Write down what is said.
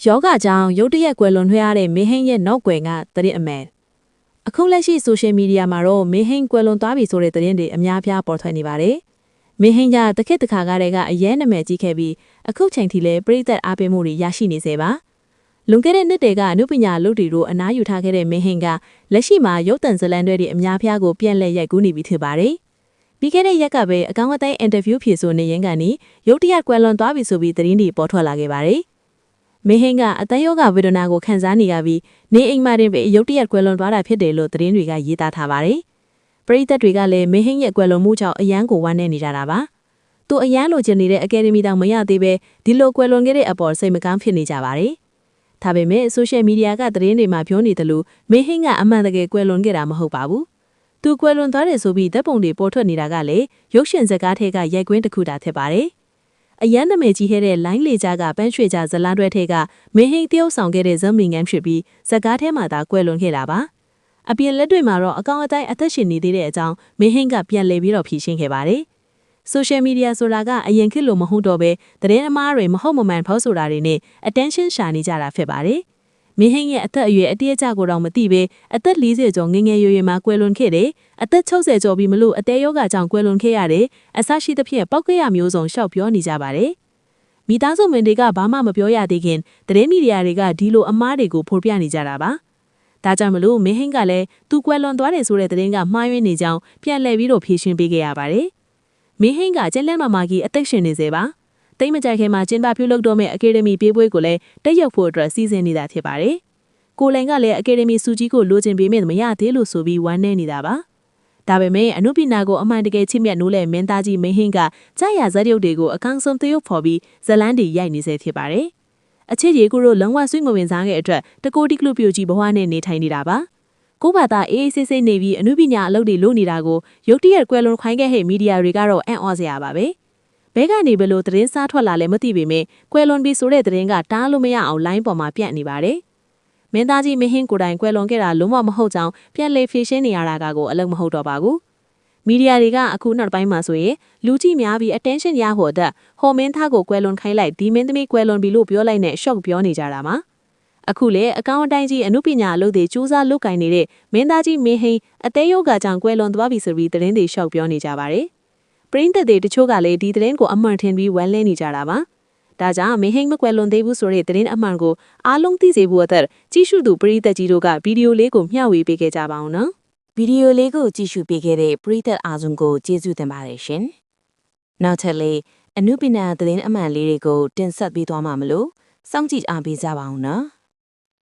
ယောဂကြောင့်ရုတ်တရက်ကွယ်လွန်ထွေးရတဲ့မင်းဟင်းရဲ့နောက်ကွယ်ကသတင်းအမှန်အခုလက်ရှိဆိုရှယ်မီဒီယာမှာတော့မင်းဟင်းကွယ်လွန်သွားပြီဆိုတဲ့သတင်းတွေအများပြားပေါ်ထွက်နေပါတယ်မင်းဟင်းကတခက်တခါကတည်းကအရဲနာမည်ကြီးခဲ့ပြီးအခုချိန်ထိလည်းပြည်သက်အားပေးမှုတွေရရှိနေသေးပါလွန်ခဲ့တဲ့နှစ်တွေကအနုပညာလုပ်တွေတို့အနားယူထားခဲ့တဲ့မင်းဟင်းကလက်ရှိမှာရုပ်သံဇာတ်လမ်းတွေအများပြားကိုပြန်လည်ရိုက်ကူးနေပြီဖြစ်ပါတယ်ပြီးခဲ့တဲ့ရက်ကပဲအကောင့်အတိုင်းအင်တာဗျူးဖြေဆိုနေရင်းကနေရုတ်တရက်ကွယ်လွန်သွားပြီဆိုပြီးသတင်းတွေပေါ်ထွက်လာခဲ့ပါတယ်မင်းဟင်းကအသက်ရောဂါဝေဒနာကိုခံစားနေရပြီးနေအိမ်မှာတင်ပဲရုတ်တရက်ကွယ်လွန်သွားတာဖြစ်တယ်လို့သတင်းတွေကရေးသားထားပါတယ်ပရိသတ်တွေကလည်းမင်းဟင်းရဲ့ကွယ်လွန်မှုကြောင့်အယမ်းကိုဝမ်းနည်းနေကြတာပါသူအယမ်းလိုချင်နေတဲ့အကယ်ဒမီတောင်မရသေးပဲဒီလိုကွယ်လွန်ခဲ့တဲ့အပေါ်စိတ်မကောင်းဖြစ်နေကြပါတယ်ဒါပေမဲ့ဆိုရှယ်မီဒီယာကသတင်းတွေမှာပြောနေတယ်လို့မင်းဟင်းကအမှန်တကယ်ကွယ်လွန်ခဲ့တာမဟုတ်ပါဘူးသူကွယ်လွန်သွားတယ်ဆိုပြီးဓာတ်ပုံတွေပေါ်ထွက်နေတာကလည်းရုပ်ရှင်ဇာတ်ကားထဲကရိုက်ကွင်းတစ်ခုတာဖြစ်ပါတယ်အရန်နာမည်ကြီးခဲ့တဲ့လိုင်းလေကြားကပန်းရွှေကြားဇလန်းတွဲထဲကမင်းဟင်းတယောက်ဆောင်ခဲ့တဲ့ဇမ်မီငန်းဖြစ်ပြီးဇာတ်ကားထဲမှာသာကွယ်လွန်ခဲ့တာပါအပြင်လက်တွေမှာတော့အကောင့်အတိုင်းအသက်ရှင်နေသေးတဲ့အကြောင်းမင်းဟင်းကပြန်လည်ပြီးတော့ဖြေရှင်းခဲ့ပါတယ်ဆိုရှယ်မီဒီယာဆိုတာကအရင်ခေတ်လိုမဟုတ်တော့ပဲသတင်းအမှားတွေမဟုတ်မမှန်ဖောက်ဆိုတာတွေနဲ့ attention ရှာနေကြတာဖြစ်ပါတယ်မင်းဟင်းရဲ့အသက်အရွယ်အတိအကျကိုတော့မသိပဲအသက်40ကျော်ငငယ်ရွယ်ရွယ်မှာကွယ်လွန်ခဲ့တယ်အသက်60ကျော်ပြီမလို့အသေးယောဂကြောင့်ကွယ်လွန်ခဲ့ရတယ်အဆရှိသဖြင့်ပောက်ကရမျိုးစုံရှောက်ပြောနေကြပါတယ်မိသားစုဝင်တွေကဘာမှမပြောရသေးခင်သတင်းမီဒီယာတွေကဒီလိုအမားတွေကိုဖော်ပြနေကြတာပါဒါကြောင့်မလို့မင်းဟင်းကလည်းသူကွယ်လွန်သွားတယ်ဆိုတဲ့သတင်းကမှားယွင်းနေကြောင်းပြန်လှည့်ပြီးတော့ဖြေရှင်းပေးခဲ့ရပါတယ်မင်းဟင်းကကျက်လက်မကြီးအသက်ရှင်နေစေပါတိတ်မကြိုက်ခင်မှာကျင်းပပြုလုပ်တော့မယ့်အကယ်ဒမီပေးပွဲကိုလည်းတက်ရောက်ဖို့အတွက်စီစဉ်နေတာဖြစ်ပါတယ်ကိုလိုင်ကလည်းအကယ်ဒမီစုကြီးကိုလိုချင်ပေးမယ်မရသေးလို့ဆိုပြီးဝမ်းနည်းနေတာပါဒါပေမဲ့အနုပညာကိုအမှန်တကယ်ချစ်မြတ်နိုးတဲ့မင်းသားကြီးမင်းဟင်းကကြာရဇာတ်ရုပ်တွေကိုအကောင်းဆုံးသရုပ်ဖော်ပြီးဇလန်းတွေရိုက်နေစေဖြစ်ပါတယ်အချစ်ကြီးကိုတို့လုံးဝဆွေးငွေဝင်စားခဲ့အတွက်တကိုတိကလူပြိုကြီးဘဝနဲ့နေထိုင်နေတာပါကိုဘာသာအေးအေးဆေးဆေးနေပြီးအနုပညာအလုပ်တွေလုပ်နေတာကိုရုတ်တရက်ကွယ်လွန်ခိုင်းခဲ့တဲ့မီဒီယာတွေကတော့အံ့ဩစရာပါပဲဘဲကနေဘယ်လိုသတင်းစားထွက်လာလဲမသိပေမဲ့ကွယ်လွန်ပြီးဆိုတဲ့သတင်းကတားလို့မရအောင်လိုင်းပေါ်မှာပြန့်နေပါတယ်မင်းသားကြီးမင်းဟင်းကိုယ်တိုင်ကွယ်လွန်ခဲ့တာလုံးဝမဟုတ်ကြောင်းပြန်လေဖြေရှင်းနေရတာကိုအလုံးမဟုတ်တော့ပါဘူးမီဒီယာတွေကအခုနောက်ပိုင်းမှာဆိုရင်လူကြည့်များပြီး attention ရဖို့အတွက်ဟော်မင်းသားကိုကွယ်လွန်ခိုင်းလိုက်ဒီမင်းသမီးကွယ်လွန်ပြီလို့ပြောလိုက်နဲ့ shock ပြောနေကြတာမှာအခုလေအကောင့်အတိုင်းကြီးအနုပညာအလုပ်တွေစူးစမ်းလုပ်ကင်နေတဲ့မင်းသားကြီးမင်းဟင်းအသေးယောဂကြောင့်ကွယ်လွန်သွားပြီဆိုပြီးသတင်းတွေ shock ပြောနေကြပါတယ်ပရင်းသက်တွေတချို့ကလည်းဒီသတင်းကိုအမှန်ထင်ပြီးဝမ်းလဲနေကြတာပါဒါကြောင့်မင်းဟင်းမကွယ်လွန်သေးဘူးဆိုတဲ့သတင်းအမှန်ကိုအားလုံးသိစေဖို့အတွက်ကြည့်ရှုသူပရိသတ်ကြီးတို့ကဗီဒီယိုလေးကိုမျှဝေပေးခဲ့ကြပါအောင်နော်ဗီဒီယိုလေးကိုကြည့်ရှုပေးခဲ့တဲ့ပရိသတ်အားလုံးကိုကျေးဇူးတင်ပါတယ်ရှင်နောက်ထပ်လေးအနုပညာသတင်းအမှန်လေးတွေကိုတင်ဆက်ပေးသွားမှာမလို့စောင့်ကြည့်အားပေးကြပါအောင်နော်